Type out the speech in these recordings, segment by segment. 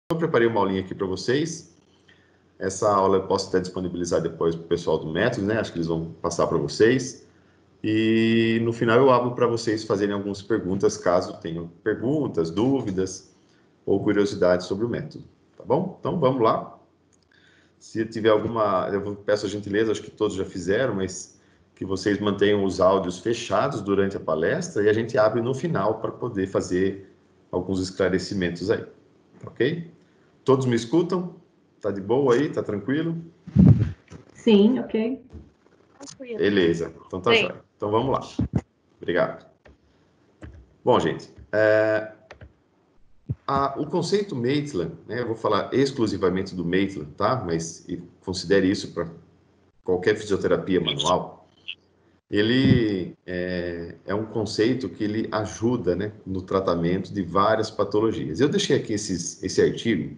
eu preparei uma aulinha aqui para vocês. Essa aula eu posso até disponibilizar depois para o pessoal do método, né? Acho que eles vão passar para vocês. E no final eu abro para vocês fazerem algumas perguntas, caso tenham perguntas, dúvidas ou curiosidades sobre o método, tá bom? Então vamos lá. Se tiver alguma, eu peço a gentileza, acho que todos já fizeram, mas que vocês mantenham os áudios fechados durante a palestra e a gente abre no final para poder fazer alguns esclarecimentos aí, ok? Todos me escutam? Tá de boa aí? Tá tranquilo? Sim, ok. Beleza, então tá jóia. Então vamos lá. Obrigado. Bom, gente, o conceito Maitland, né, eu vou falar exclusivamente do Maitland, tá? Mas considere isso para qualquer fisioterapia manual. Ele é um conceito que ele ajuda, né, no tratamento de várias patologias. Eu deixei aqui esse artigo,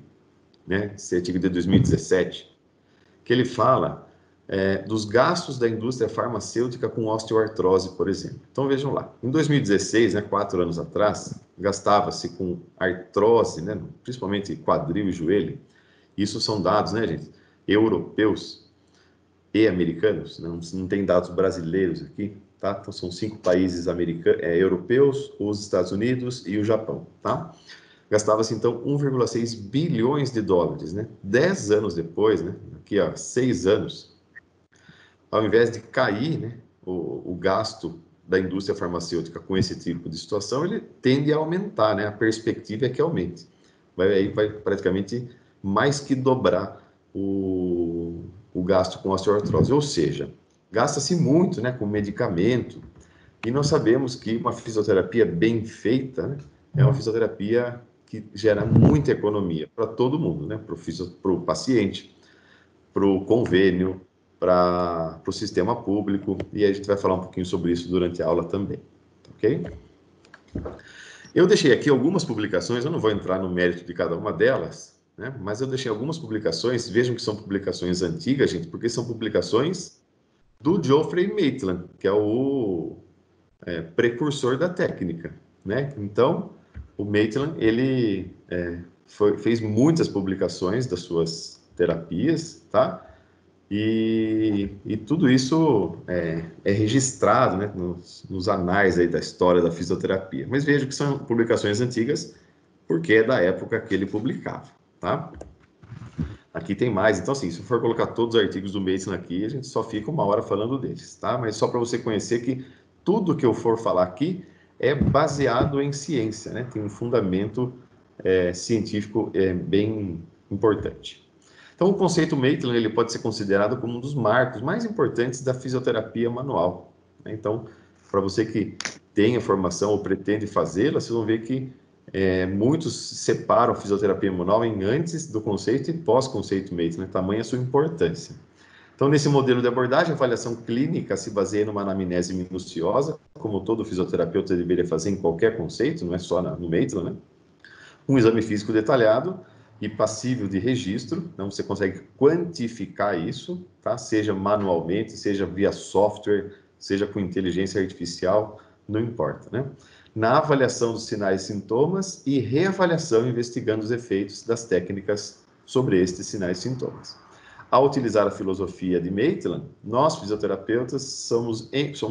né, esse artigo de 2017, que ele fala dos gastos da indústria farmacêutica com osteoartrose, por exemplo. Então, vejam lá. Em 2016, né, 4 anos atrás, gastava-se com artrose, né, principalmente quadril e joelho. Isso são dados, né, gente, europeus e americanos. Não tem dados brasileiros aqui, tá? Então, são 5 países europeus, os Estados Unidos e o Japão, tá? Gastava-se, então, 1,6 bilhões de dólares, né? 10 anos depois, né? Aqui, ó, 6 anos, ao invés de cair, né, o gasto da indústria farmacêutica com esse tipo de situação, ele tende a aumentar, né? A perspectiva é que aumente. Vai praticamente mais que dobrar o gasto com osteoartrose. Ou seja, gasta-se muito, né, com medicamento, e nós sabemos que uma fisioterapia bem feita, né, é uma fisioterapia que gera muita economia para todo mundo, né? Para o paciente, para o convênio, para o sistema público, e a gente vai falar um pouquinho sobre isso durante a aula também, ok? Eu deixei aqui algumas publicações, eu não vou entrar no mérito de cada uma delas, né? Mas eu deixei algumas publicações, vejam que são publicações antigas, gente, porque são publicações do Geoffrey Maitland, que é o precursor da técnica, né? Então, o Maitland, ele fez muitas publicações das suas terapias, tá? E tudo isso é registrado, né, nos anais aí da história da fisioterapia. Mas vejo que são publicações antigas, porque é da época que ele publicava, tá? Aqui tem mais, então assim, se for colocar todos os artigos do Maitland aqui, a gente só fica 1 hora falando deles, tá? Mas só para você conhecer que tudo que eu for falar aqui é baseado em ciência, né? Tem um fundamento científico bem importante. Então, o conceito Maitland ele pode ser considerado como um dos marcos mais importantes da fisioterapia manual, né? Então, para você que tem a formação ou pretende fazê-la, vocês vão ver que muitos separam a fisioterapia manual em antes do conceito e pós-conceito Maitland, né? Tamanha a sua importância. Então, nesse modelo de abordagem, a avaliação clínica se baseia numa anamnese minuciosa, como todo fisioterapeuta deveria fazer em qualquer conceito, não é só no Maitland, né? Um exame físico detalhado e passível de registro, então você consegue quantificar isso, tá? Seja manualmente, seja via software, seja com inteligência artificial, não importa, né? Na avaliação dos sinais e sintomas e reavaliação investigando os efeitos das técnicas sobre estes sinais e sintomas. Ao utilizar a filosofia de Maitland, nós, fisioterapeutas, somos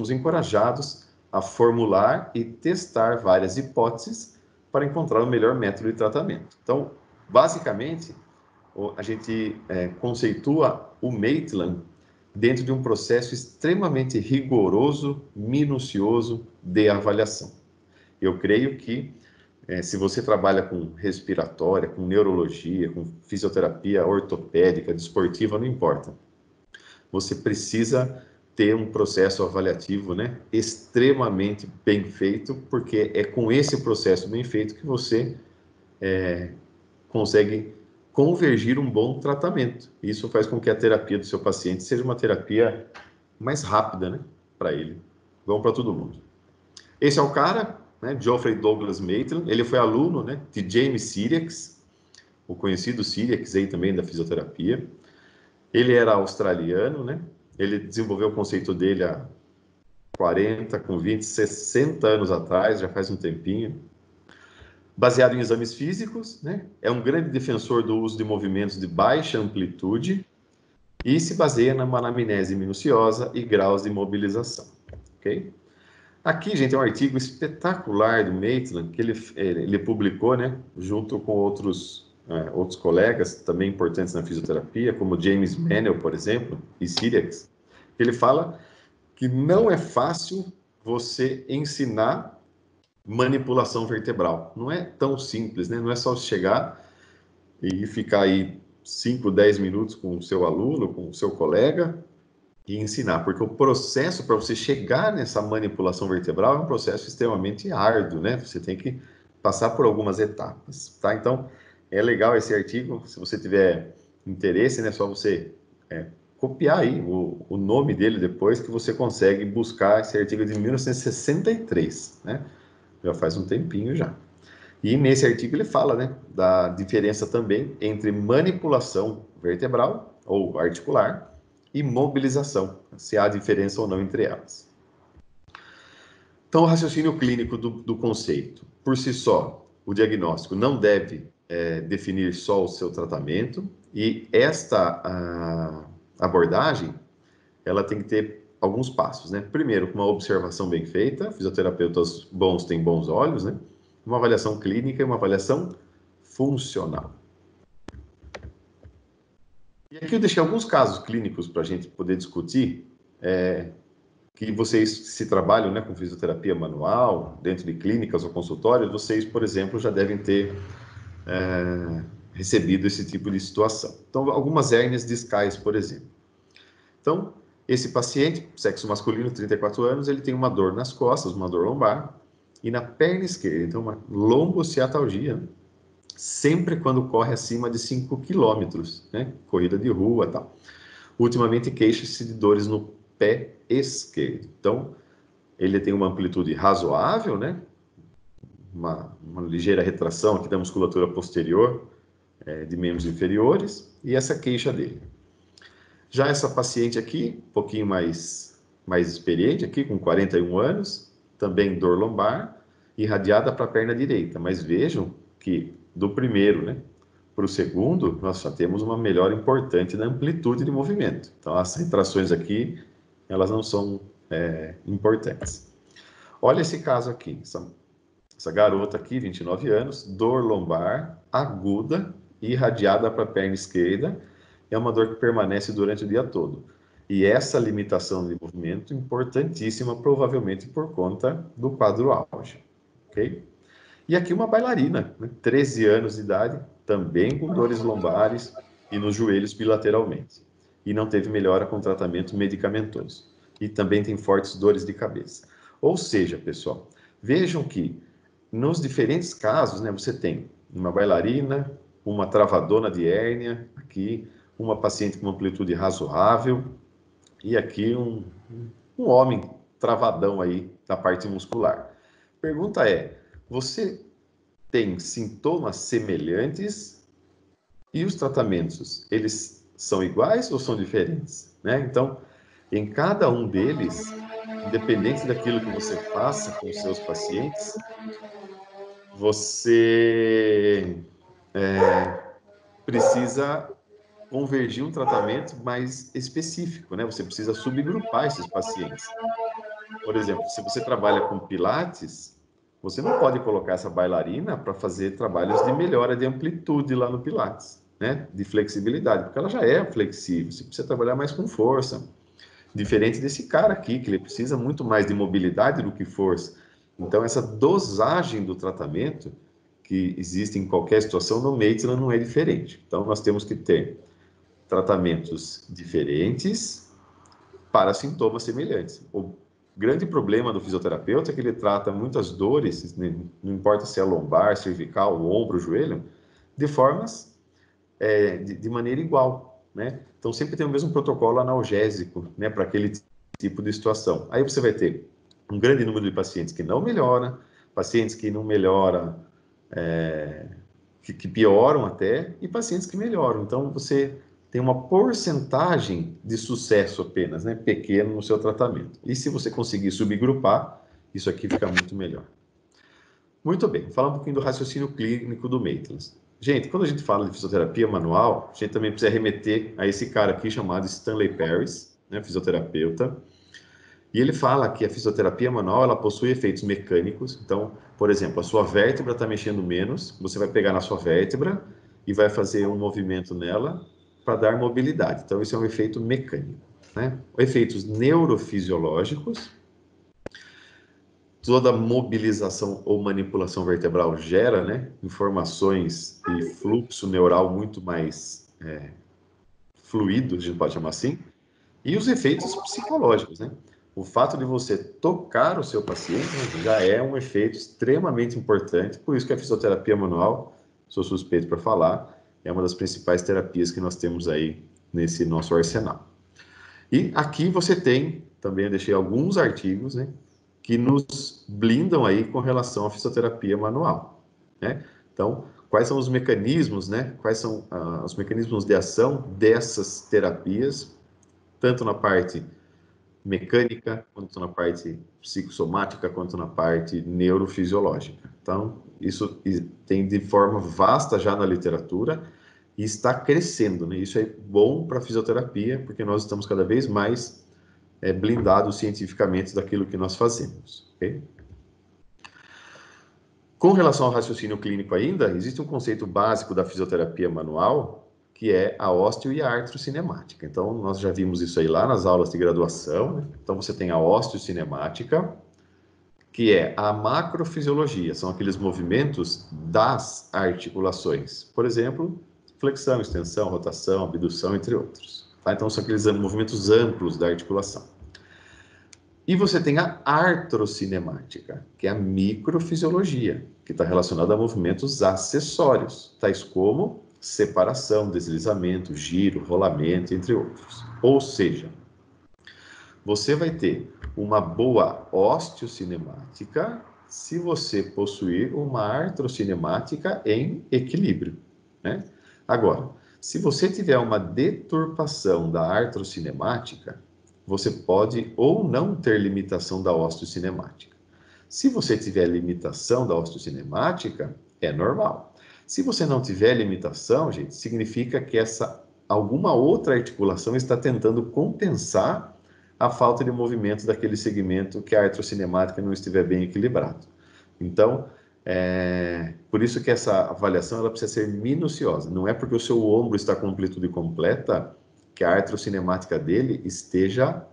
encorajados a formular e testar várias hipóteses para encontrar o melhor método de tratamento. Então, basicamente, a gente conceitua o Maitland dentro de um processo extremamente rigoroso, minucioso de avaliação. Eu creio que se você trabalha com respiratória, com neurologia, com fisioterapia ortopédica, desportiva, não importa. Você precisa ter um processo avaliativo, né, extremamente bem feito, porque é com esse processo bem feito que você consegue convergir um bom tratamento. Isso faz com que a terapia do seu paciente seja uma terapia mais rápida, né, para ele. Bom para todo mundo. Esse é o cara, né, Geoffrey Douglas Maitland. Ele foi aluno, né, de James Siriax, o conhecido Siriax aí também da fisioterapia. Ele era australiano, né? Ele desenvolveu o conceito dele há 40, com 20, 60 anos atrás, já faz um tempinho. baseado em exames físicos, né? É um grande defensor do uso de movimentos de baixa amplitude e se baseia numa anamnese minuciosa e graus de mobilização, ok? Aqui, gente, é um artigo espetacular do Maitland, que ele publicou, né, junto com outros colegas, também importantes na fisioterapia, como James Manel, por exemplo, e Siriax. Ele fala que não é fácil você ensinar manipulação vertebral. Não é tão simples, né? Não é só chegar e ficar aí 5, 10 minutos com o seu aluno, com o seu colega e ensinar, porque o processo para você chegar nessa manipulação vertebral é um processo extremamente árduo, né? Você tem que passar por algumas etapas, tá? Então, é legal esse artigo, se você tiver interesse, né? É só você copiar aí o nome dele depois, que você consegue buscar esse artigo de 1963, né? Já faz um tempinho já. E nesse artigo ele fala, né, da diferença também entre manipulação vertebral ou articular e mobilização, se há diferença ou não entre elas. Então, o raciocínio clínico do conceito, por si só, o diagnóstico não deve definir só o seu tratamento, e esta abordagem, ela tem que ter alguns passos, né? Primeiro, uma observação bem feita, fisioterapeutas bons têm bons olhos, né? Uma avaliação clínica e uma avaliação funcional. E aqui eu deixei alguns casos clínicos para a gente poder discutir, que vocês, se trabalham, né, com fisioterapia manual, dentro de clínicas ou consultórios, vocês, por exemplo, já devem ter recebido esse tipo de situação. Então, algumas hérnias discais, por exemplo. Então, esse paciente, sexo masculino, 34 anos, ele tem uma dor nas costas, uma dor lombar, e na perna esquerda, então uma lombociatalgia, né? Sempre quando corre acima de 5 quilômetros, né? Corrida de rua e tal. Ultimamente queixa-se de dores no pé esquerdo. Então, ele tem uma amplitude razoável, né? Uma ligeira retração aqui da musculatura posterior, de membros inferiores, e essa queixa dele. Já essa paciente aqui, um pouquinho mais experiente aqui, com 41 anos, também dor lombar, irradiada para a perna direita. Mas vejam que do primeiro, né, para o segundo, nós já temos uma melhora importante na amplitude de movimento. Então, as retrações aqui, elas não são importantes. Olha esse caso aqui, essa garota aqui, 29 anos, dor lombar aguda e irradiada para a perna esquerda, é uma dor que permanece durante o dia todo. E essa limitação de movimento importantíssima, provavelmente por conta do quadro auge, ok? E aqui uma bailarina, né, 13 anos de idade, também com dores lombares e nos joelhos bilateralmente. E não teve melhora com tratamento medicamentoso. E também tem fortes dores de cabeça. Ou seja, pessoal, vejam que nos diferentes casos, né, você tem uma bailarina, uma travadona de hérnia, aqui uma paciente com amplitude razoável, e aqui um homem travadão aí na parte muscular. Pergunta é, você tem sintomas semelhantes e os tratamentos, eles são iguais ou são diferentes? Né? Então, em cada um deles, independente daquilo que você faça com os seus pacientes, você precisa convergir um tratamento mais específico, né? Você precisa subgrupar esses pacientes. Por exemplo, se você trabalha com Pilates, você não pode colocar essa bailarina para fazer trabalhos de melhora de amplitude lá no Pilates, né? De flexibilidade, porque ela já é flexível, você precisa trabalhar mais com força. Diferente desse cara aqui, que ele precisa muito mais de mobilidade do que força. Então, essa dosagem do tratamento que existe em qualquer situação no Maitland não é diferente. Então, nós temos que ter tratamentos diferentes para sintomas semelhantes. O grande problema do fisioterapeuta é que ele trata muitas dores, não importa se é lombar, cervical, ombro, joelho, de formas de maneira igual, né? Então sempre tem o mesmo protocolo analgésico, né, para aquele tipo de situação. Aí você vai ter um grande número de pacientes que não melhora, pacientes que não melhoram, que pioram até, e pacientes que melhoram. Então você tem uma porcentagem de sucesso apenas, né, pequeno no seu tratamento. E se você conseguir subgrupar, isso aqui fica muito melhor. Muito bem, vou falar um pouquinho do raciocínio clínico do Maitland. Gente, quando a gente fala de fisioterapia manual, a gente também precisa remeter a esse cara aqui chamado Stanley Paris, né, fisioterapeuta. E ele fala que a fisioterapia manual ela possui efeitos mecânicos. Então, por exemplo, a sua vértebra está mexendo menos, você vai pegar na sua vértebra e vai fazer um movimento nela para dar mobilidade. Então, isso é um efeito mecânico, né? Efeitos neurofisiológicos. Toda mobilização ou manipulação vertebral gera, né, informações e fluxo neural muito mais fluido, a gente pode chamar assim. E os efeitos psicológicos, né? O fato de você tocar o seu paciente, né, já é um efeito extremamente importante, por isso que a fisioterapia manual, sou suspeito para falar, é uma das principais terapias que nós temos aí nesse nosso arsenal. E aqui você tem, também eu deixei alguns artigos, né, que nos blindam aí com relação à fisioterapia manual, né? Então, quais são os mecanismos, né? Quais são os mecanismos de ação dessas terapias, tanto na parte mecânica, quanto na parte psicossomática, quanto na parte neurofisiológica. Então, isso tem de forma vasta já na literatura e está crescendo, né? Isso é bom para a fisioterapia, porque nós estamos cada vez mais blindados cientificamente daquilo que nós fazemos, ok? Com relação ao raciocínio clínico ainda, existe um conceito básico da fisioterapia manual, que é a ósteo e a artrocinemática. Então, nós já vimos isso aí lá nas aulas de graduação, né? Então, você tem a osteocinemática, que é a macrofisiologia, são aqueles movimentos das articulações. Por exemplo, flexão, extensão, rotação, abdução, entre outros. Tá? Então, são aqueles movimentos amplos da articulação. E você tem a artrocinemática, que é a microfisiologia, que está relacionada a movimentos acessórios, tais como separação, deslizamento, giro, rolamento, entre outros. Ou seja, você vai ter uma boa osteocinemática se você possuir uma artrocinemática em equilíbrio, né? Agora, se você tiver uma deturpação da artrocinemática, você pode ou não ter limitação da osteocinemática. Se você tiver limitação da osteocinemática, é normal. Se você não tiver limitação, gente, significa que alguma outra articulação está tentando compensar a falta de movimento daquele segmento que a artrocinemática não estiver bem equilibrado. Então, por isso que essa avaliação ela precisa ser minuciosa. Não é porque o seu ombro está com amplitude completa que a artrocinemática dele esteja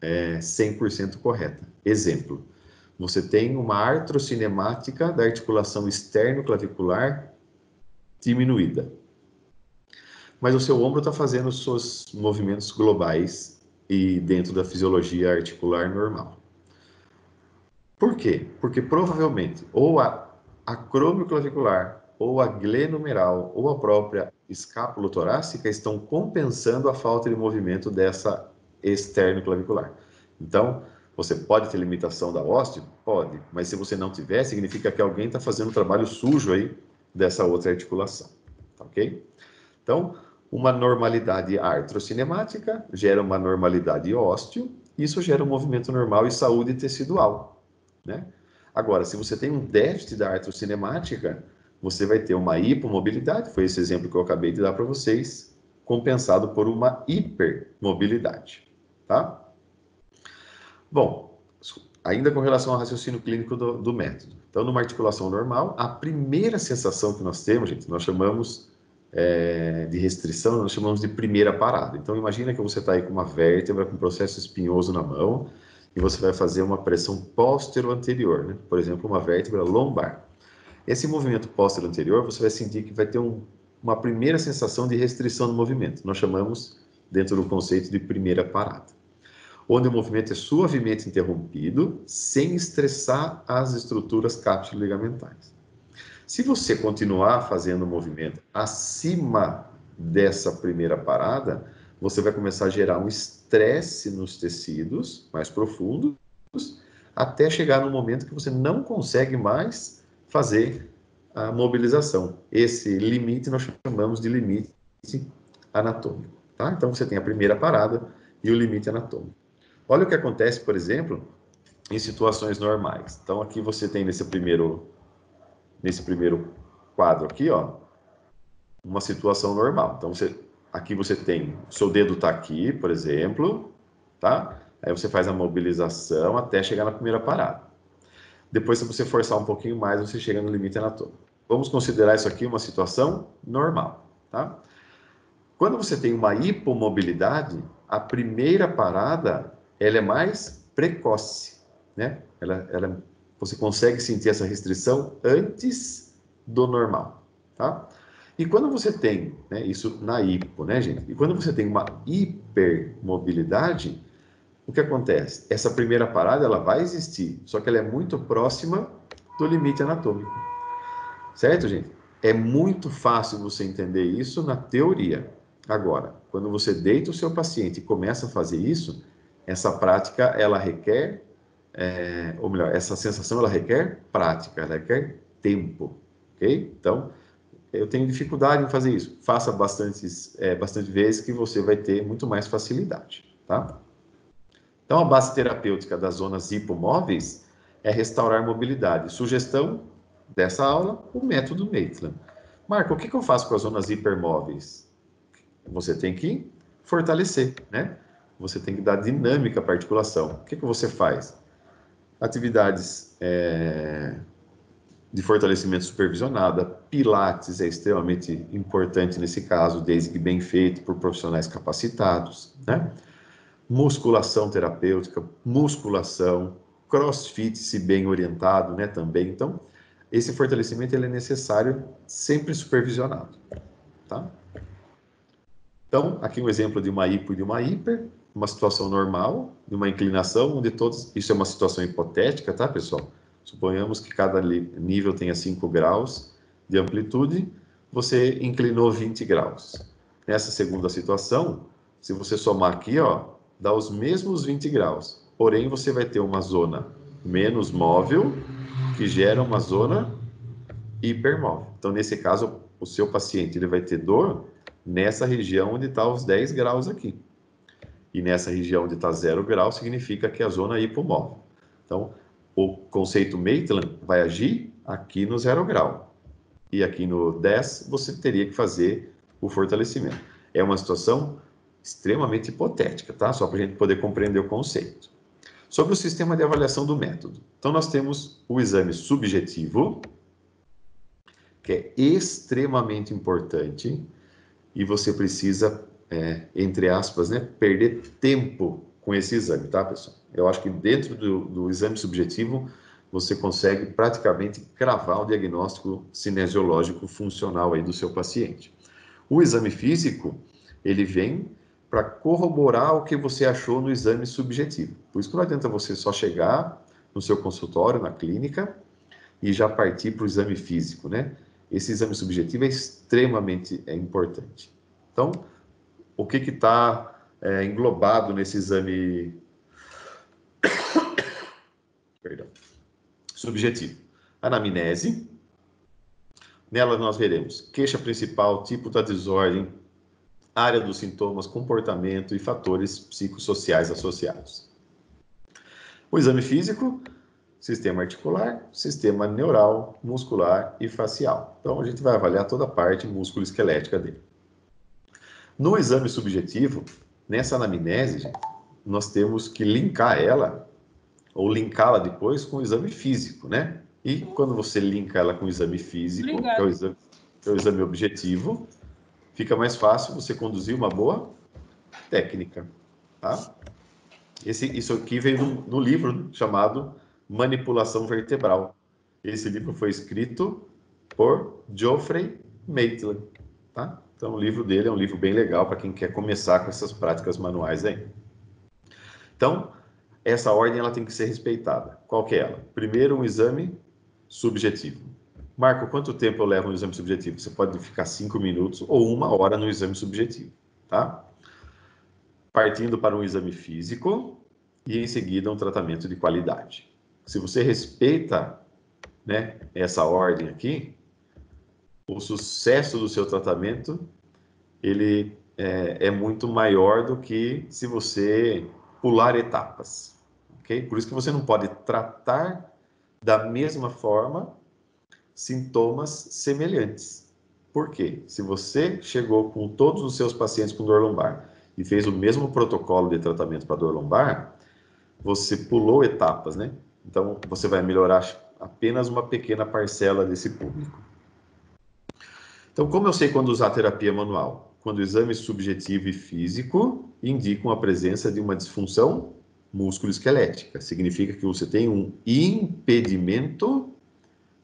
100% correta. Exemplo, você tem uma artrocinemática da articulação externo-clavicular diminuída, mas o seu ombro está fazendo os seus movimentos globais e dentro da fisiologia articular normal. Por quê? Porque provavelmente ou a acromioclavicular, ou a glenomeral, ou a própria escápulo-torácica estão compensando a falta de movimento dessa externo-clavicular. Então, você pode ter limitação da ósteo? Pode, mas se você não tiver, significa que alguém está fazendo um trabalho sujo aí dessa outra articulação, tá ok? Então, uma normalidade artrocinemática gera uma normalidade ósteo, isso gera um movimento normal e saúde tecidual, né? Agora, se você tem um déficit da artrocinemática, você vai ter uma hipomobilidade, foi esse exemplo que eu acabei de dar para vocês, compensado por uma hipermobilidade, tá? Bom, ainda com relação ao raciocínio clínico do método. Então, numa articulação normal, a primeira sensação que nós temos, gente, nós chamamos de restrição, nós chamamos de primeira parada. Então, imagina que você está aí com uma vértebra, com um processo espinhoso na mão, e você vai fazer uma pressão póstero-anterior, né? Por exemplo, uma vértebra lombar. Esse movimento póstero-anterior, você vai sentir que vai ter uma primeira sensação de restrição do movimento. Nós chamamos, dentro do conceito, de primeira parada. Onde o movimento é suavemente interrompido, sem estressar as estruturas capsulo-ligamentares. Se você continuar fazendo o movimento acima dessa primeira parada, você vai começar a gerar um estresse nos tecidos mais profundos, até chegar no momento que você não consegue mais fazer a mobilização. Esse limite nós chamamos de limite anatômico, tá? Então você tem a primeira parada e o limite anatômico. Olha o que acontece, por exemplo, em situações normais. Então aqui você tem nesse primeiro nesse primeiro quadro aqui, ó, uma situação normal. Então, aqui você tem, o seu dedo está aqui, por exemplo, tá? Aí você faz a mobilização até chegar na primeira parada. Depois, se você forçar um pouquinho mais, você chega no limite anatômico. Vamos considerar isso aqui uma situação normal, tá? Quando você tem uma hipomobilidade, a primeira parada, ela é mais precoce, né? Você consegue sentir essa restrição antes do normal, tá? E quando você tem, né, isso na hipo, né, gente? E quando você tem uma hipermobilidade, o que acontece? Essa primeira parada, ela vai existir, só que ela é muito próxima do limite anatômico. Certo, gente? É muito fácil você entender isso na teoria. Agora, quando você deita o seu paciente e começa a fazer isso, essa prática, ela requer, ou melhor, essa sensação, ela requer prática, ela requer tempo, ok? Então, eu tenho dificuldade em fazer isso. Faça bastante vezes que você vai ter muito mais facilidade, tá? Então, a base terapêutica das zonas hipomóveis é restaurar mobilidade. Sugestão dessa aula, o método Maitland. Marco, o que eu faço com as zonas hipermóveis? Você tem que fortalecer, né? Você tem que dar dinâmica para a articulação. O que você faz? Atividades de fortalecimento supervisionada, pilates é extremamente importante nesse caso, desde que bem feito por profissionais capacitados, né? Musculação terapêutica, musculação, crossfit, se bem orientado, né, também. Então, esse fortalecimento ele é necessário, sempre supervisionado, tá? Então, aqui um exemplo de uma hipo e de uma hiper, uma situação normal, de uma inclinação, onde todos... Isso é uma situação hipotética, tá, pessoal? Suponhamos que cada nível tenha 5 graus de amplitude, você inclinou 20 graus. Nessa segunda situação, se você somar aqui, ó, dá os mesmos 20 graus. Porém, você vai ter uma zona menos móvel, que gera uma zona hipermóvel. Então, nesse caso, o seu paciente ele vai ter dor nessa região onde está os 10 graus aqui. E nessa região onde está 0 grau, significa que é a zona hipomóvel. Então, o conceito Maitland vai agir aqui no 0 grau. E aqui no 10, você teria que fazer o fortalecimento. É uma situação extremamente hipotética, tá? Só para a gente poder compreender o conceito. Sobre o sistema de avaliação do método. Então, nós temos o exame subjetivo, que é extremamente importante, e você precisa, entre aspas, né, perder tempo com esse exame, tá, pessoal? Eu acho que dentro do exame subjetivo, você consegue praticamente cravar o diagnóstico cinesiológico funcional aí do seu paciente. O exame físico, ele vem para corroborar o que você achou no exame subjetivo. Por isso que não adianta você só chegar no seu consultório, na clínica, e já partir para o exame físico, né? Esse exame subjetivo é extremamente importante. Então, o que está englobado nesse exame subjetivo? Anamnese. Nela nós veremos queixa principal, tipo da desordem, área dos sintomas, comportamento e fatores psicossociais associados. O exame físico, sistema articular, sistema neural, muscular e facial. Então, a gente vai avaliar toda a parte músculo-esquelética dele. No exame subjetivo, nessa anamnese, gente, nós temos que linkar ela, ou linká-la depois com o exame físico, né? E quando você linka ela com o exame físico, que é o exame objetivo, fica mais fácil você conduzir uma boa técnica, tá? Isso aqui veio no livro chamado Manipulação Vertebral. Esse livro foi escrito por Geoffrey Maitland, tá? Então, o livro dele é um livro bem legal para quem quer começar com essas práticas manuais aí. Então, essa ordem ela tem que ser respeitada. Qual que é ela? Primeiro, um exame subjetivo. Marco, quanto tempo eu levo no exame subjetivo? Você pode ficar 5 minutos ou 1 hora no exame subjetivo, tá? Partindo para um exame físico e, em seguida, um tratamento de qualidade. Se você respeita, né, essa ordem aqui, o sucesso do seu tratamento ele é muito maior do que se você pular etapas, ok? Por isso que você não pode tratar da mesma forma sintomas semelhantes. Por quê? Se você chegou com todos os seus pacientes com dor lombar e fez o mesmo protocolo de tratamento para dor lombar, você pulou etapas, né? Então, você vai melhorar apenas uma pequena parcela desse público. Então, como eu sei quando usar terapia manual? Quando o exame subjetivo e físico indicam a presença de uma disfunção músculo-esquelética. Significa que você tem um impedimento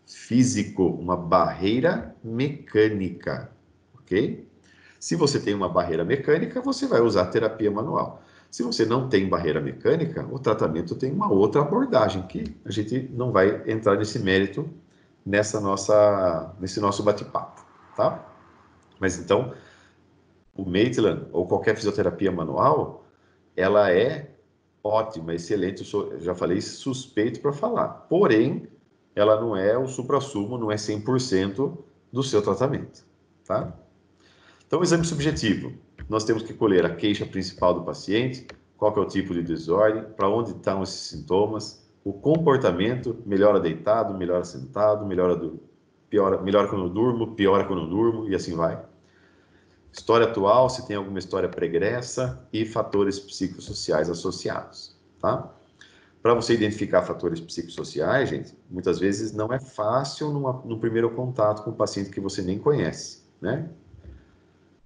físico, uma barreira mecânica, ok? Se você tem uma barreira mecânica, você vai usar terapia manual. Se você não tem barreira mecânica, o tratamento tem uma outra abordagem, que a gente não vai entrar nesse mérito nesse nosso bate-papo, tá? Mas então, o Maitland, ou qualquer fisioterapia manual, ela é ótima, excelente, eu já falei, suspeito para falar. Porém, ela não é o suprassumo, não é 100% do seu tratamento, tá? Então, o exame subjetivo, nós temos que colher a queixa principal do paciente, qual que é o tipo de desordem, para onde estão esses sintomas, o comportamento, melhora deitado, melhora sentado, melhora quando eu durmo, piora quando eu durmo, e assim vai. História atual, se tem alguma história pregressa e fatores psicossociais associados, tá? Para você identificar fatores psicossociais, gente, muitas vezes não é fácil no primeiro contato com um paciente que você nem conhece, né?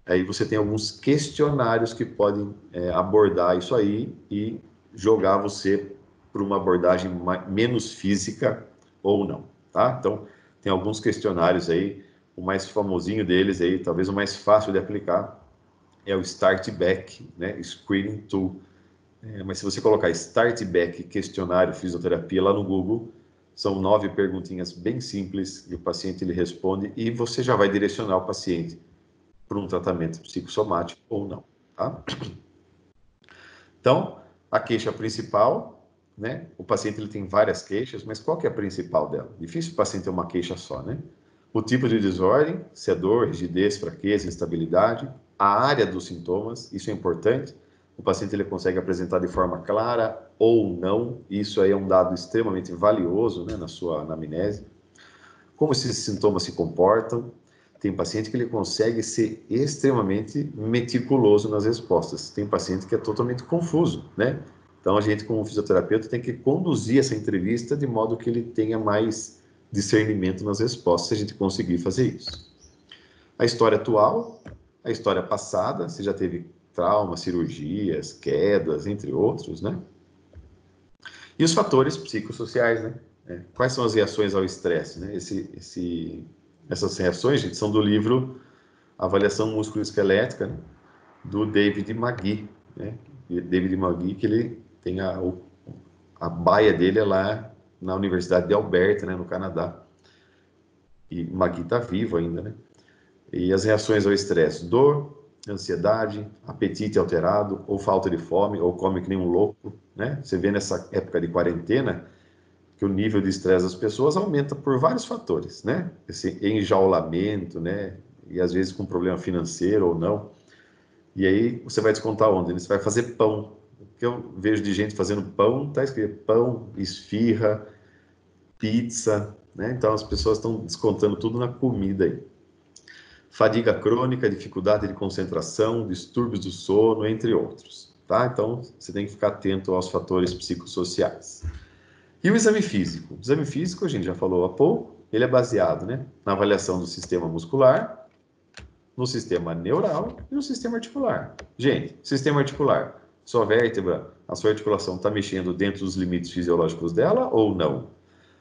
Aí você tem alguns questionários que podem abordar isso aí e jogar você para uma abordagem menos física ou não, tá? Então, tem alguns questionários aí, o mais famosinho deles aí, talvez o mais fácil de aplicar, é o Start Back, né? Screening Tool. Mas se você colocar Start Back questionário fisioterapia lá no Google, são 9 perguntinhas bem simples e o paciente ele responde e você já vai direcionar o paciente para um tratamento psicossomático ou não, tá? Então, a queixa principal, né? O paciente ele tem várias queixas, mas qual que é a principal dela? Difícil o paciente ter uma queixa só, né? O tipo de desordem, se é dor, rigidez, fraqueza, instabilidade, a área dos sintomas, isso é importante. O paciente ele consegue apresentar de forma clara ou não, isso aí é um dado extremamente valioso, né, na sua anamnese. Como esses sintomas se comportam, tem paciente que ele consegue ser extremamente meticuloso nas respostas. Tem paciente que é totalmente confuso, né? Então, a gente, como fisioterapeuta, tem que conduzir essa entrevista de modo que ele tenha mais discernimento nas respostas, se a gente conseguir fazer isso. A história atual, a história passada, se já teve traumas, cirurgias, quedas, entre outros, né? E os fatores psicossociais, né? Quais são as reações ao estresse, né? Essas reações, gente, são do livro Avaliação Musculoesquelética, né? Do David Magee, né? E David Magee, que ele tem a baia dele é lá na Universidade de Alberta, né, no Canadá. E Magee está vivo ainda, né? E as reações ao estresse: dor, ansiedade, apetite alterado, ou falta de fome, ou come que nem um louco, né? Você vê nessa época de quarentena que o nível de estresse das pessoas aumenta por vários fatores, né? Esse enjaulamento, né? E às vezes com problema financeiro ou não. E aí você vai descontar onde? Você vai fazer pão. O que eu vejo de gente fazendo pão, tá escrito pão, esfirra, pizza, né? Então as pessoas estão descontando tudo na comida aí. Fadiga crônica, dificuldade de concentração, distúrbios do sono, entre outros, tá? Então você tem que ficar atento aos fatores psicossociais. E o exame físico? O exame físico, a gente já falou há pouco, ele é baseado, né, na avaliação do sistema muscular, no sistema neural e no sistema articular. Gente, sistema articular, sua vértebra, a sua articulação está mexendo dentro dos limites fisiológicos dela ou não?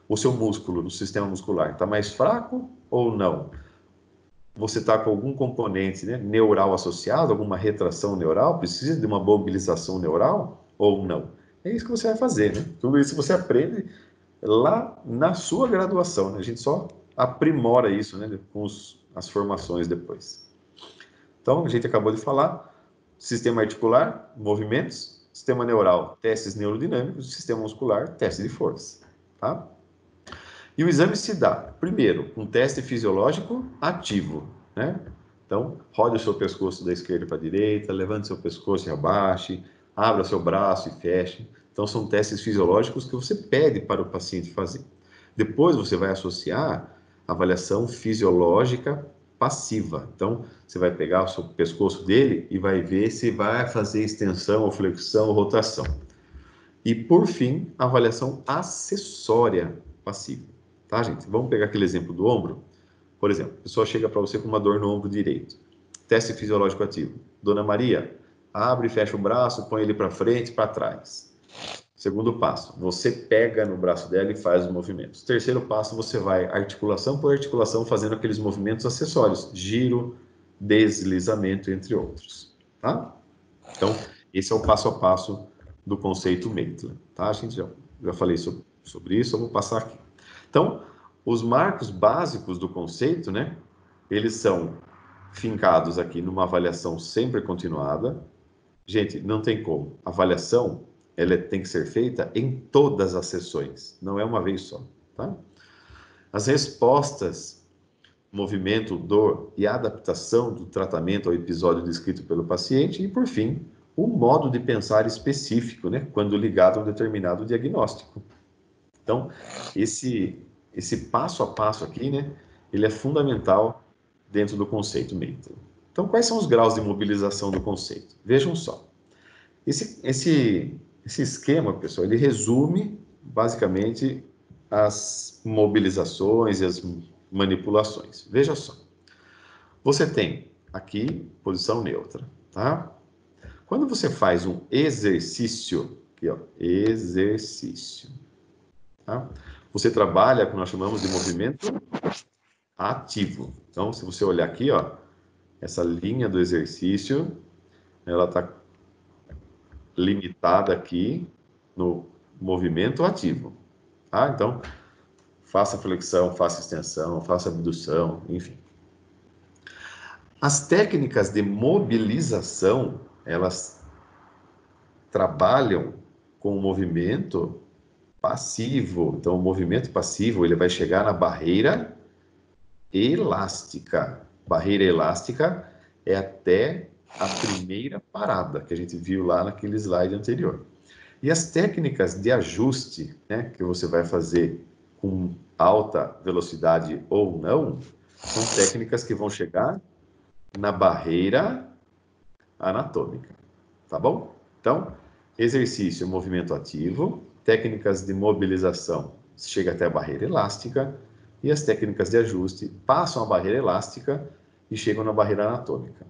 O seu músculo, no sistema muscular, está mais fraco ou não? Você está com algum componente, né, neural associado, alguma retração neural, precisa de uma mobilização neural ou não? É isso que você vai fazer, né? Tudo isso você aprende lá na sua graduação, né? A gente só aprimora isso, né, com as formações depois. Então, a gente acabou de falar, sistema articular, movimentos, sistema neural, testes neurodinâmicos, sistema muscular, teste de força, tá? E o exame se dá, primeiro, um teste fisiológico ativo, né? Então, rode o seu pescoço da esquerda para a direita, levante seu pescoço e abaixe, abra seu braço e feche. Então, são testes fisiológicos que você pede para o paciente fazer. Depois, você vai associar avaliação fisiológica passiva. Então, você vai pegar o pescoço dele e vai ver se vai fazer extensão, ou flexão, ou rotação. E, por fim, a avaliação acessória passiva. Tá, gente? Vamos pegar aquele exemplo do ombro. Por exemplo, a pessoa chega para você com uma dor no ombro direito. Teste fisiológico ativo. Dona Maria, abre e fecha o braço, põe ele para frente e para trás. Segundo passo, você pega no braço dela e faz os movimentos. Terceiro passo, você vai articulação por articulação fazendo aqueles movimentos acessórios, giro, deslizamento, entre outros. Tá? Então, esse é o passo a passo do conceito Maitland. Tá? A gente já falei sobre isso, eu vou passar aqui. Então, os marcos básicos do conceito, né? Eles são fincados aqui numa avaliação sempre continuada. Gente, não tem como. A avaliação, ela tem que ser feita em todas as sessões, não é uma vez só, tá? As respostas, movimento, dor e adaptação do tratamento ao episódio descrito pelo paciente e, por fim, o modo de pensar específico, né, quando ligado a um determinado diagnóstico. Então, esse passo a passo aqui, né, ele é fundamental dentro do conceito Maitland. Então, quais são os graus de mobilização do conceito? Vejam só. Esse esquema, pessoal, ele resume basicamente as mobilizações e as manipulações. Veja só. Você tem aqui posição neutra, tá? Quando você faz um exercício, aqui ó, exercício, tá? Você trabalha com o que nós chamamos de movimento ativo. Então, se você olhar aqui, ó, essa linha do exercício, ela está limitada aqui no movimento ativo, tá? Então, faça flexão, faça extensão, faça abdução, enfim. As técnicas de mobilização, elas trabalham com o movimento passivo. Então, o movimento passivo, ele vai chegar na barreira elástica. Barreira elástica é até a primeira parada, que a gente viu lá naquele slide anterior. E as técnicas de ajuste, né, que você vai fazer com alta velocidade ou não, são técnicas que vão chegar na barreira anatômica, tá bom? Então, exercício, movimento ativo, técnicas de mobilização, chega até a barreira elástica, e as técnicas de ajuste passam a barreira elástica e chegam na barreira anatômica.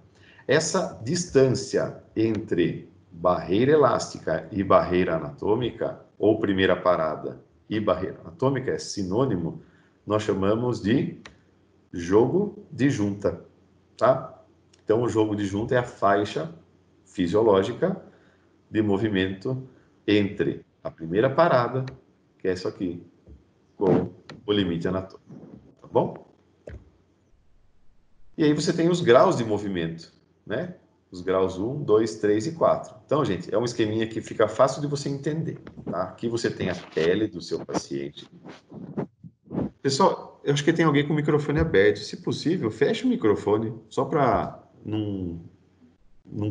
Essa distância entre barreira elástica e barreira anatômica, ou primeira parada e barreira anatômica, é sinônimo, nós chamamos de jogo de junta, tá? Então, o jogo de junta é a faixa fisiológica de movimento entre a primeira parada, que é isso aqui, com o limite anatômico, tá bom? E aí você tem os graus de movimento, né? Os graus 1, 2, 3 e 4. Então, gente, é um esqueminha que fica fácil de você entender, tá? Aqui você tem a pele do seu paciente. Pessoal, eu acho que tem alguém com o microfone aberto. Se possível, feche o microfone, só para não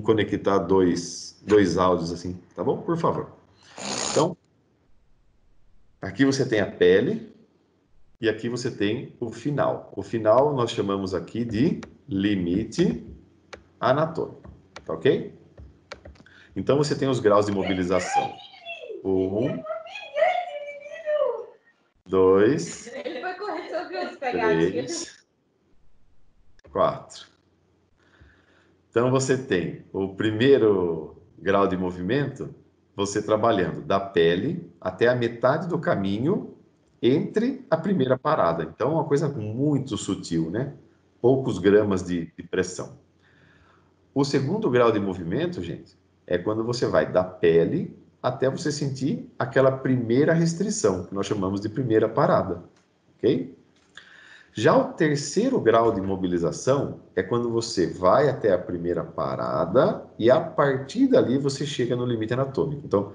conectar dois áudios assim, tá bom? Por favor. Então, aqui você tem a pele e aqui você tem o final. O final nós chamamos aqui de limite anatômico, tá ok? Então, você tem os graus de mobilização. 1, 2, 3, 4. Então, você tem o primeiro grau de movimento, você trabalhando da pele até a metade do caminho entre a primeira parada. Então, é uma coisa muito sutil, né? Poucos gramas de pressão. O segundo grau de movimento, gente, é quando você vai da pele até você sentir aquela primeira restrição, que nós chamamos de primeira parada, ok? Já o terceiro grau de mobilização é quando você vai até a primeira parada e a partir dali você chega no limite anatômico. Então,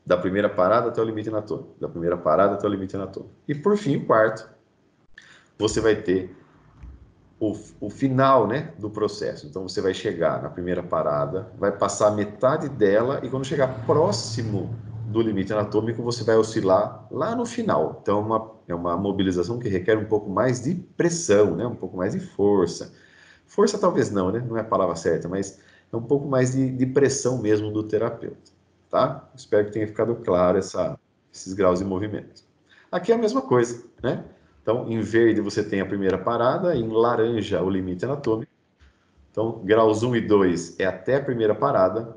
da primeira parada até o limite anatômico, da primeira parada até o limite anatômico. E por fim, o quarto, você vai ter o final, né, do processo. Então, você vai chegar na primeira parada, vai passar metade dela e quando chegar próximo do limite anatômico, você vai oscilar lá no final. Então, é uma mobilização que requer um pouco mais de pressão, né? Um pouco mais de força. Força talvez não, né? Não é a palavra certa, mas é um pouco mais de pressão mesmo do terapeuta, tá? Espero que tenha ficado claro esses graus de movimento. Aqui é a mesma coisa, né? Então, em verde você tem a primeira parada, em laranja o limite anatômico. Então, graus 1 e 2 é até a primeira parada,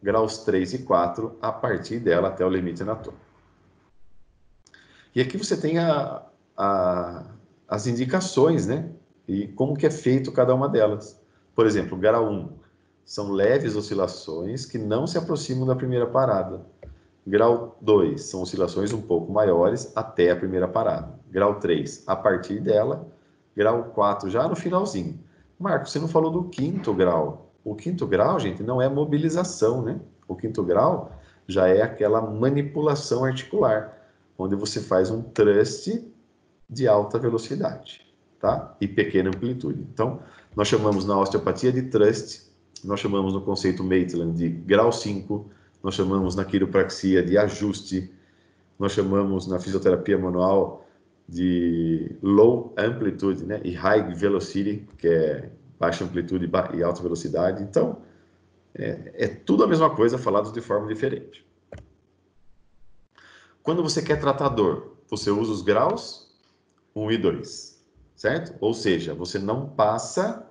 graus 3 e 4 a partir dela até o limite anatômico. E aqui você tem as indicações, né? E como que é feito cada uma delas. Por exemplo, grau 1 são leves oscilações que não se aproximam da primeira parada. Grau 2 são oscilações um pouco maiores até a primeira parada. Grau 3, a partir dela. Grau 4, já no finalzinho. Marcos, você não falou do quinto grau. O quinto grau, gente, não é mobilização, né? O quinto grau já é aquela manipulação articular, onde você faz um thrust de alta velocidade, tá? E pequena amplitude. Então, nós chamamos na osteopatia de thrust, nós chamamos no conceito Maitland de grau 5, nós chamamos na quiropraxia de ajuste, nós chamamos na fisioterapia manual de low amplitude, né? E high velocity, que é baixa amplitude e alta velocidade. Então, é tudo a mesma coisa, falado de forma diferente. Quando você quer tratar dor, você usa os graus 1 e 2, certo? Ou seja, você não passa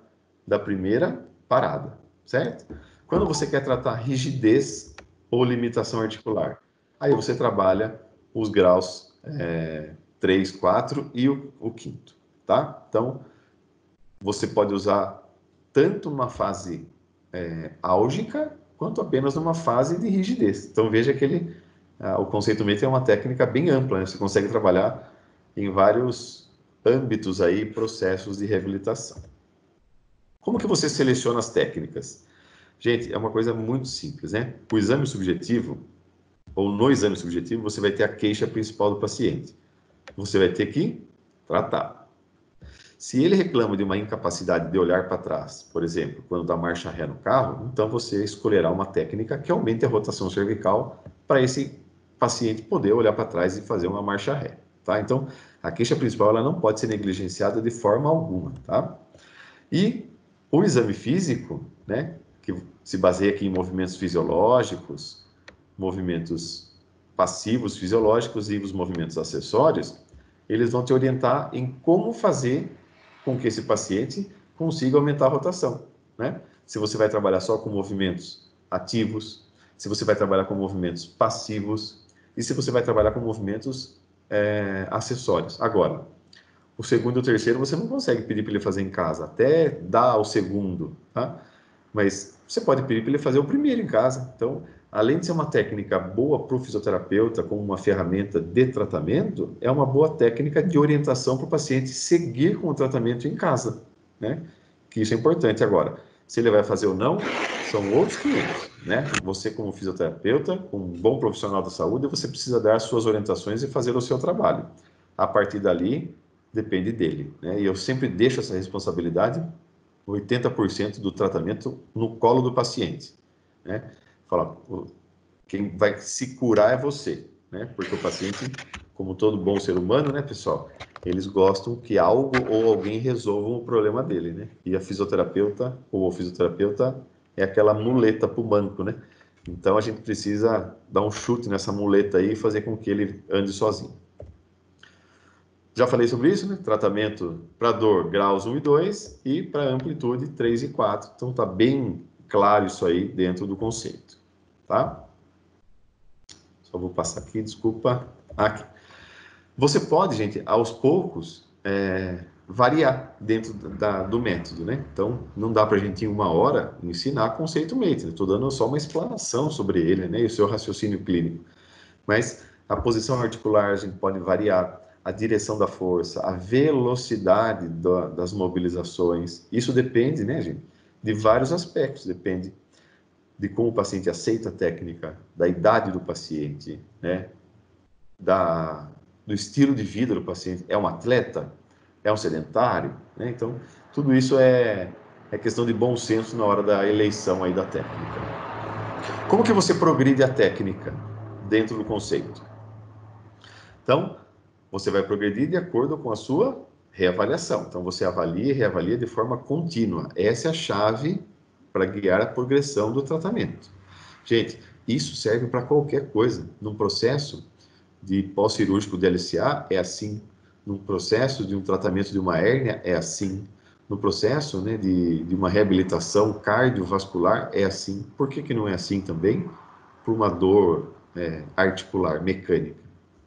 da primeira parada, certo? Quando você quer tratar rigidez ou limitação articular, aí você trabalha os graus 3, 4 e o quinto, tá? Então, você pode usar tanto uma fase álgica quanto apenas numa fase de rigidez. Então, veja que o conceito MET é uma técnica bem ampla, né? Você consegue trabalhar em vários âmbitos aí, processos de reabilitação. Como que você seleciona as técnicas? Gente, é uma coisa muito simples, né? O exame subjetivo, ou no exame subjetivo, você vai ter a queixa principal do paciente. Você vai ter que tratar. Se ele reclama de uma incapacidade de olhar para trás, por exemplo, quando dá marcha ré no carro, então você escolherá uma técnica que aumente a rotação cervical para esse paciente poder olhar para trás e fazer uma marcha ré, tá? Então, a queixa principal ela não pode ser negligenciada de forma alguma, tá? E o exame físico, né, que se baseia aqui em movimentos fisiológicos, movimentos passivos fisiológicos e os movimentos acessórios, eles vão te orientar em como fazer com que esse paciente consiga aumentar a rotação, né? Se você vai trabalhar só com movimentos ativos, se você vai trabalhar com movimentos passivos e se você vai trabalhar com movimentos acessórios. Agora, o segundo e o terceiro você não consegue pedir para ele fazer em casa, até dar o segundo, tá? Mas você pode pedir para ele fazer o primeiro em casa. Então, além de ser uma técnica boa para o fisioterapeuta, como uma ferramenta de tratamento, é uma boa técnica de orientação para o paciente seguir com o tratamento em casa, né? Que isso é importante agora. Se ele vai fazer ou não, são outros 500, né? Você, como fisioterapeuta, um bom profissional da saúde, você precisa dar suas orientações e fazer o seu trabalho. A partir dali, depende dele, né? E eu sempre deixo essa responsabilidade 80% do tratamento no colo do paciente, né? Fala, quem vai se curar é você, né? Porque o paciente, como todo bom ser humano, né, pessoal, eles gostam que algo ou alguém resolva o problema dele, né? E a fisioterapeuta ou o fisioterapeuta é aquela muleta para o banco, né? Então a gente precisa dar um chute nessa muleta aí e fazer com que ele ande sozinho. Já falei sobre isso, né? Tratamento para dor, graus 1 e 2, e para amplitude 3 e 4. Então, tá bem claro isso aí dentro do conceito, tá? Só vou passar aqui, desculpa. Aqui. Você pode, gente, aos poucos, variar dentro do método, né? Então, não dá para a gente, em uma hora, ensinar conceito método. Estou dando só uma explanação sobre ele, né? E o seu raciocínio clínico. Mas a posição articular a gente pode variar, a direção da força, a velocidade das mobilizações. Isso depende, né, gente, de vários aspectos. Depende de como o paciente aceita a técnica, da idade do paciente, né, do estilo de vida do paciente. É um atleta? É um sedentário? Né? Então, tudo isso é questão de bom senso na hora da eleição aí da técnica. Como que você progride a técnica? dentro do conceito. Então, você vai progredir de acordo com a sua reavaliação. Então, você avalia e reavalia de forma contínua. Essa é a chave para guiar a progressão do tratamento. Gente, isso serve para qualquer coisa. Num processo de pós-cirúrgico de LCA, é assim. Num processo de um tratamento de uma hérnia, é assim. No processo, né, de uma reabilitação cardiovascular, é assim. Por que não é assim também? Por uma dor articular, mecânica,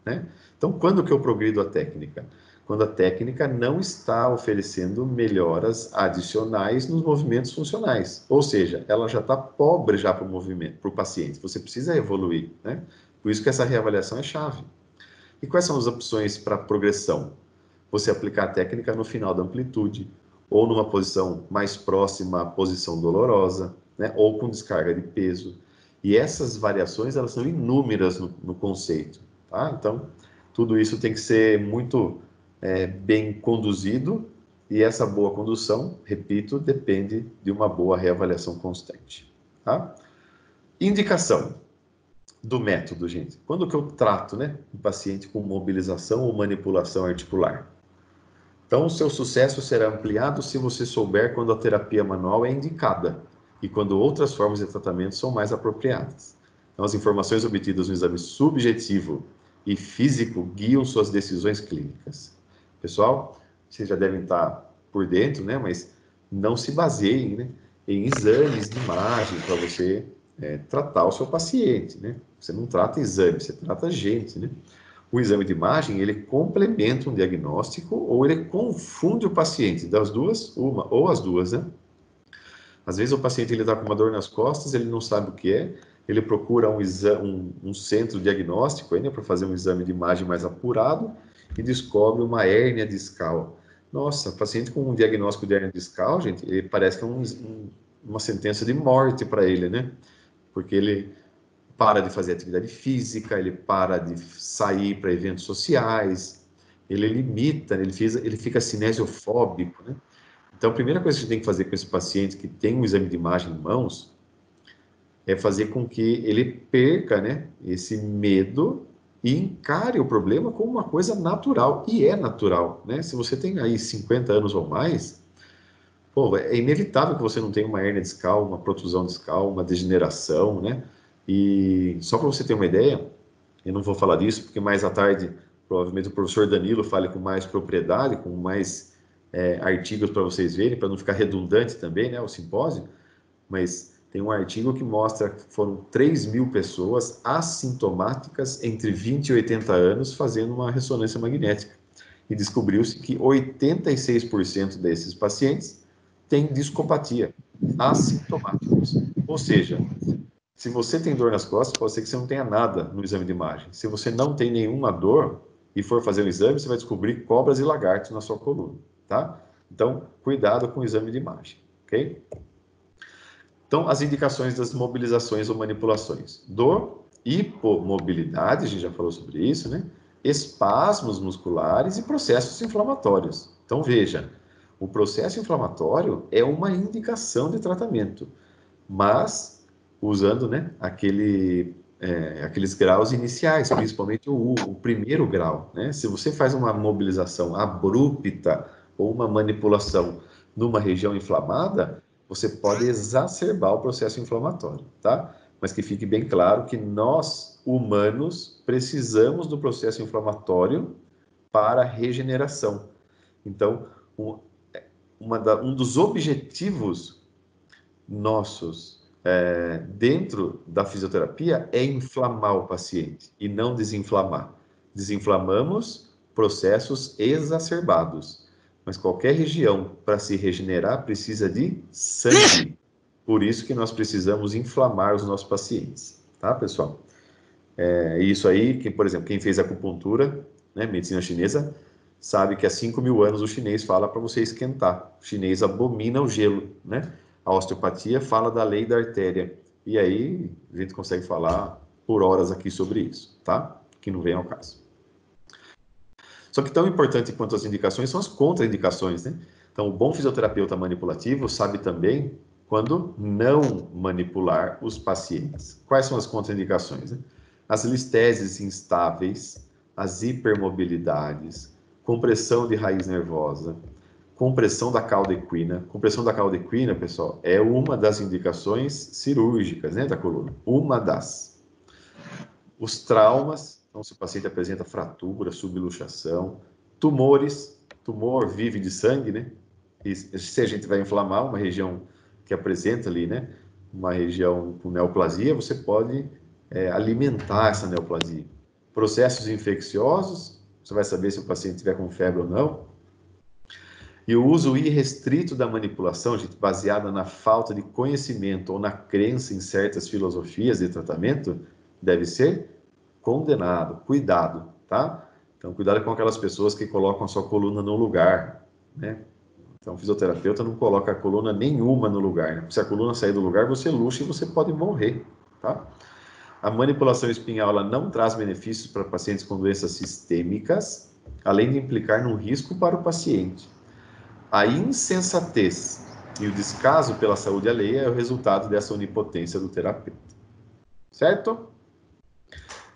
né? Então, quando que eu progrido a técnica? Quando a técnica não está oferecendo melhoras adicionais nos movimentos funcionais. Ou seja, ela já está pobre já para o movimento, para o paciente. Você precisa evoluir, né? Por isso que essa reavaliação é chave. E quais são as opções para progressão? Você aplicar a técnica no final da amplitude, ou numa posição mais próxima à posição dolorosa, né? Ou com descarga de peso. E essas variações, elas são inúmeras no conceito, tá? Então, tudo isso tem que ser muito bem conduzido, e essa boa condução, repito, depende de uma boa reavaliação constante, tá? Indicação do método, gente. Quando que eu trato, né, um paciente com mobilização ou manipulação articular? Então, o seu sucesso será ampliado se você souber quando a terapia manual é indicada e quando outras formas de tratamento são mais apropriadas. Então, as informações obtidas no exame subjetivo e físico guiam suas decisões clínicas. Pessoal, vocês já devem estar por dentro, né? Mas não se baseiem, né, em exames de imagem para você tratar o seu paciente, né? Você não trata exame, você trata gente, né? O exame de imagem, ele complementa um diagnóstico ou ele confunde o paciente, das duas, uma, ou as duas, né? Às vezes o paciente está com uma dor nas costas, ele não sabe o que é, ele procura um centro diagnóstico né, para fazer um exame de imagem mais apurado e descobre uma hérnia discal. Nossa, paciente com um diagnóstico de hérnia discal, gente, ele parece que é uma sentença de morte para ele, né? Porque ele para de fazer atividade física, ele para de sair para eventos sociais, ele limita, ele fica cinesiofóbico, né? Então, a primeira coisa que a gente tem que fazer com esse paciente que tem um exame de imagem em mãos é fazer com que ele perca, né, esse medo e encare o problema como uma coisa natural, e é natural, né? Se você tem aí 50 anos ou mais, pô, é inevitável que você não tenha uma hérnia discal, uma protusão discal, uma degeneração, né? E só para você ter uma ideia, eu não vou falar disso, porque mais à tarde, provavelmente o professor Danilo fale com mais propriedade, com mais artigos para vocês verem, para não ficar redundante também, né, o simpósio, mas tem um artigo que mostra que foram 3.000 pessoas assintomáticas entre 20 e 80 anos fazendo uma ressonância magnética. E descobriu-se que 86% desses pacientes têm discopatia, assintomáticos. Ou seja, se você tem dor nas costas, pode ser que você não tenha nada no exame de imagem. Se você não tem nenhuma dor e for fazer o exame, você vai descobrir cobras e lagartos na sua coluna, tá? Então, cuidado com o exame de imagem, ok? Então, as indicações das mobilizações ou manipulações. Dor, hipomobilidade, a gente já falou sobre isso, né? Espasmos musculares e processos inflamatórios. Então, veja, o processo inflamatório é uma indicação de tratamento, mas usando, né, aqueles graus iniciais, principalmente o primeiro grau, né? Se você faz uma mobilização abrupta ou uma manipulação numa região inflamada, você pode exacerbar o processo inflamatório, tá? Mas que fique bem claro que nós, humanos, precisamos do processo inflamatório para regeneração. Então, um dos objetivos nossos dentro da fisioterapia é inflamar o paciente e não desinflamar. Desinflamamos processos exacerbados, mas qualquer região para se regenerar precisa de sangue. Por isso que nós precisamos inflamar os nossos pacientes, tá, pessoal? Isso aí, que, por exemplo, quem fez acupuntura, né, medicina chinesa, sabe que há 5.000 anos o chinês fala para você esquentar. O chinês abomina o gelo, né? A osteopatia fala da lei da artéria. E aí a gente consegue falar por horas aqui sobre isso, tá? Que não vem ao caso. Só que tão importante quanto as indicações são as contraindicações, né? Então, o bom fisioterapeuta manipulativo sabe também quando não manipular os pacientes. Quais são as contraindicações, né? as listeses instáveis, as hipermobilidades, compressão de raiz nervosa, compressão da cauda equina. Compressão da cauda equina, pessoal, é uma das indicações cirúrgicas, né, da coluna. Uma das. Os traumas, então se o paciente apresenta fratura, subluxação, tumores, tumor vive de sangue, né? E se a gente vai inflamar uma região que apresenta ali, né, uma região com neoplasia, você pode alimentar essa neoplasia. Processos infecciosos, você vai saber se o paciente tiver com febre ou não. E o uso irrestrito da manipulação, gente, baseada na falta de conhecimento ou na crença em certas filosofias de tratamento, deve ser condenado. Cuidado, tá? Então, cuidado com aquelas pessoas que colocam a sua coluna no lugar, né? Então, o fisioterapeuta não coloca a coluna nenhuma no lugar, né? Se a coluna sair do lugar, você luxa e você pode morrer, tá? A manipulação espinhal ela não traz benefícios para pacientes com doenças sistêmicas, além de implicar num risco para o paciente. A insensatez e o descaso pela saúde alheia é o resultado dessa onipotência do terapeuta. Certo?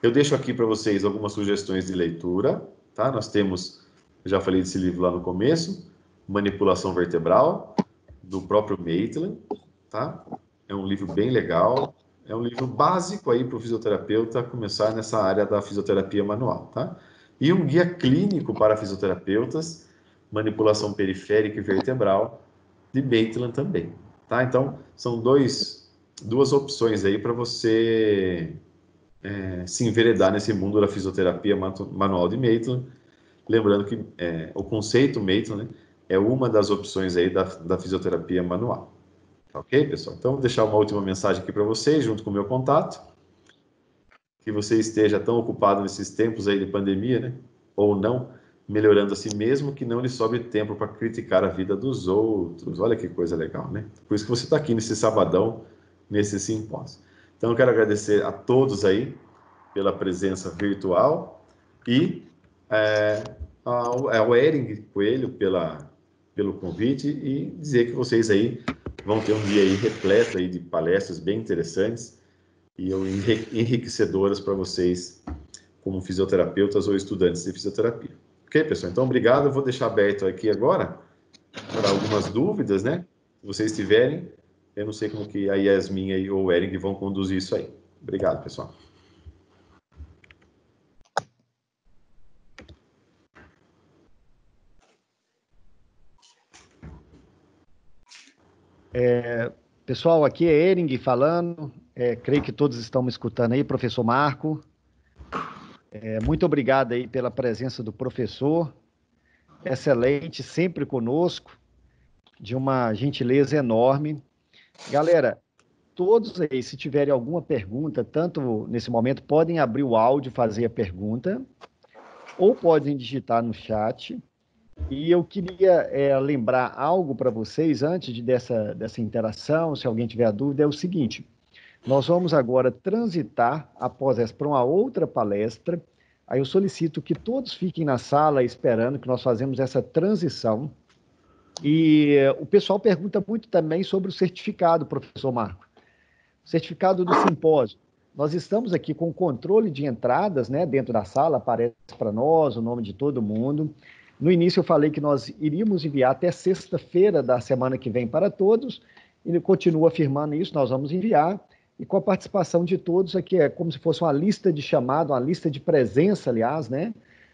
Eu deixo aqui para vocês algumas sugestões de leitura, tá? Nós temos, já falei desse livro lá no começo, Manipulação Vertebral, do próprio Maitland, tá? É um livro bem legal, é um livro básico aí para o fisioterapeuta começar nessa área da fisioterapia manual, tá? E um guia clínico para fisioterapeutas, Manipulação Periférica e Vertebral, de Maitland também, tá? Então, são duas opções aí para você se enveredar nesse mundo da fisioterapia manual de Maitland. Lembrando que o conceito Maitland, né, é uma das opções aí da fisioterapia manual. Tá ok, pessoal? Então, vou deixar uma última mensagem aqui para vocês, junto com o meu contato. Que você esteja tão ocupado nesses tempos aí de pandemia, né? Ou não, melhorando a si mesmo, que não lhe sobe tempo para criticar a vida dos outros. Olha que coisa legal, né? Por isso que você está aqui nesse sabadão, nesse simpósio. Então, eu quero agradecer a todos aí pela presença virtual e ao Ering Coelho pelo convite e dizer que vocês aí vão ter um dia aí repleto aí de palestras bem interessantes e enriquecedoras para vocês como fisioterapeutas ou estudantes de fisioterapia. Ok, pessoal? Então, obrigado. Eu vou deixar aberto aqui agora para algumas dúvidas, né? Se vocês tiverem, eu não sei como que a Yasmin ou o Ering vão conduzir isso aí. Obrigado, pessoal. Pessoal, aqui é Ering falando. Creio que todos estão me escutando aí, professor Marco. Muito obrigado aí pela presença do professor. Excelente, sempre conosco, de uma gentileza enorme. Galera, todos aí, se tiverem alguma pergunta, tanto nesse momento, podem abrir o áudio e fazer a pergunta, ou podem digitar no chat. E eu queria lembrar algo para vocês antes dessa interação, se alguém tiver dúvida, é o seguinte: nós vamos agora transitar após essa para uma outra palestra. Aí eu solicito que todos fiquem na sala esperando que nós fazemos essa transição. E o pessoal pergunta muito também sobre o certificado, professor Marco. O certificado do simpósio. Nós estamos aqui com o controle de entradas, né, dentro da sala, aparece para nós o nome de todo mundo. No início eu falei que nós iríamos enviar até sexta-feira da semana que vem para todos, e ele continua afirmando isso, nós vamos enviar, e com a participação de todos aqui, é como se fosse uma lista de chamado, uma lista de presença, aliás, né,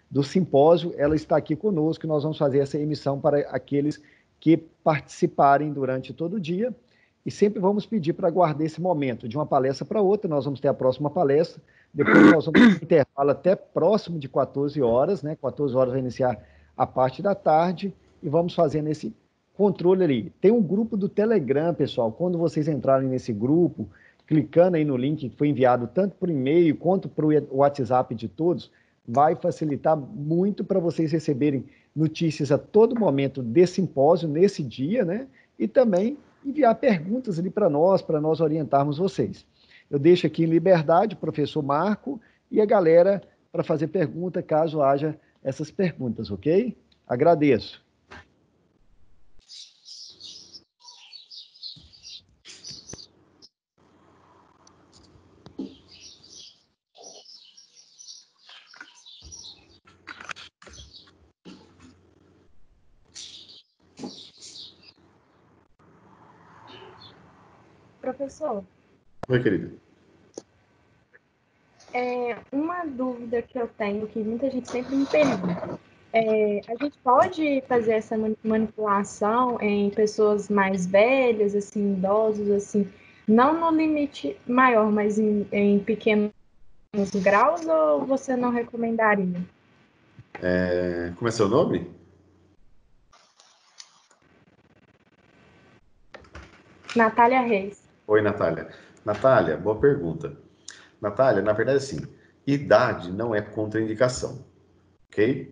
do simpósio, ela está aqui conosco, e nós vamos fazer essa emissão para aqueles que participarem durante todo o dia, e sempre vamos pedir para guardar esse momento de uma palestra para outra. Nós vamos ter a próxima palestra, depois nós vamos ter um intervalo até próximo de 14 horas, né? 14 horas vai iniciar a parte da tarde e vamos fazendo esse controle ali. Tem um grupo do Telegram, pessoal, quando vocês entrarem nesse grupo, clicando aí no link que foi enviado tanto por e-mail quanto para o WhatsApp de todos, vai facilitar muito para vocês receberem notícias a todo momento desse simpósio, nesse dia, né? E também enviar perguntas ali para nós orientarmos vocês. Eu deixo aqui em liberdade o professor Marco e a galera para fazer pergunta, caso haja essas perguntas, ok? Agradeço. professor. Oi, querido. Uma dúvida que eu tenho, que muita gente sempre me pergunta, a gente pode fazer essa manipulação em pessoas mais velhas, assim, idosos, assim, não no limite maior, mas em pequenos graus, ou você não recomendaria? Como é seu nome? Natália Reis. Oi, Natália. Natália, boa pergunta. Natália, na verdade, assim, idade não é contraindicação, ok?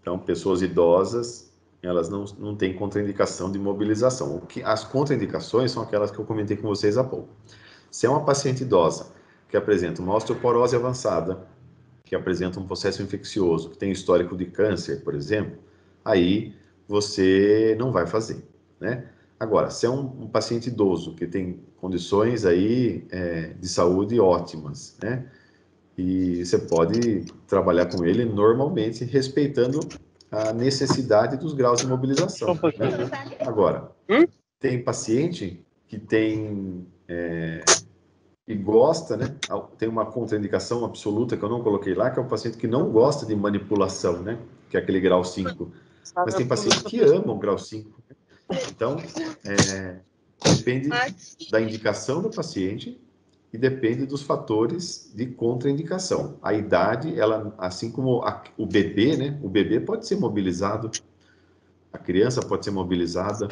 Então, pessoas idosas, elas não têm contraindicação de mobilização. As contraindicações são aquelas que eu comentei com vocês há pouco. Se é uma paciente idosa que apresenta uma osteoporose avançada, que apresenta um processo infeccioso, que tem histórico de câncer, por exemplo, aí você não vai fazer, né? Agora, se é um paciente idoso que tem condições aí de saúde ótimas, né? E você pode trabalhar com ele normalmente, respeitando a necessidade dos graus de mobilização, né? Agora, tem paciente que tem e gosta, né? Tem uma contraindicação absoluta que eu não coloquei lá, que é o paciente que não gosta de manipulação, né? Que é aquele grau 5. Mas tem paciente que ama o grau 5. Então, depende da indicação do paciente e depende dos fatores de contraindicação. A idade, ela, assim como o bebê, né? O bebê pode ser mobilizado, a criança pode ser mobilizada,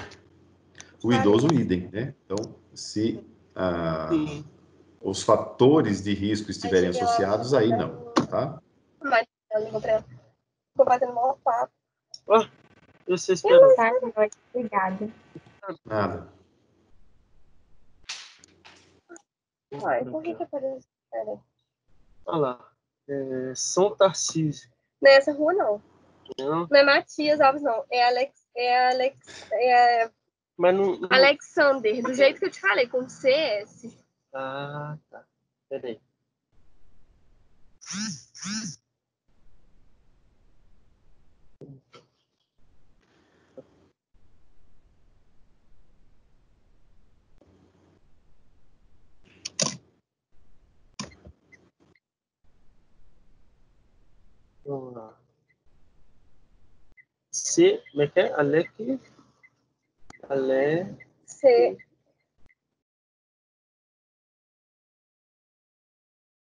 o idoso idem, né? Então, se os fatores de risco estiverem associados, aí não, tá? Ficou batendo mal papo. Você espera. Tá, obrigada. Nada. Ai, por que apareceu? Olha lá. São Tarcísio. Não é essa rua, não. Não? Não é Matias Alves, não. Mas não... Alexander, do jeito que eu te falei, com CS. Ah, tá. Peraí. Vamos lá. Como é que é?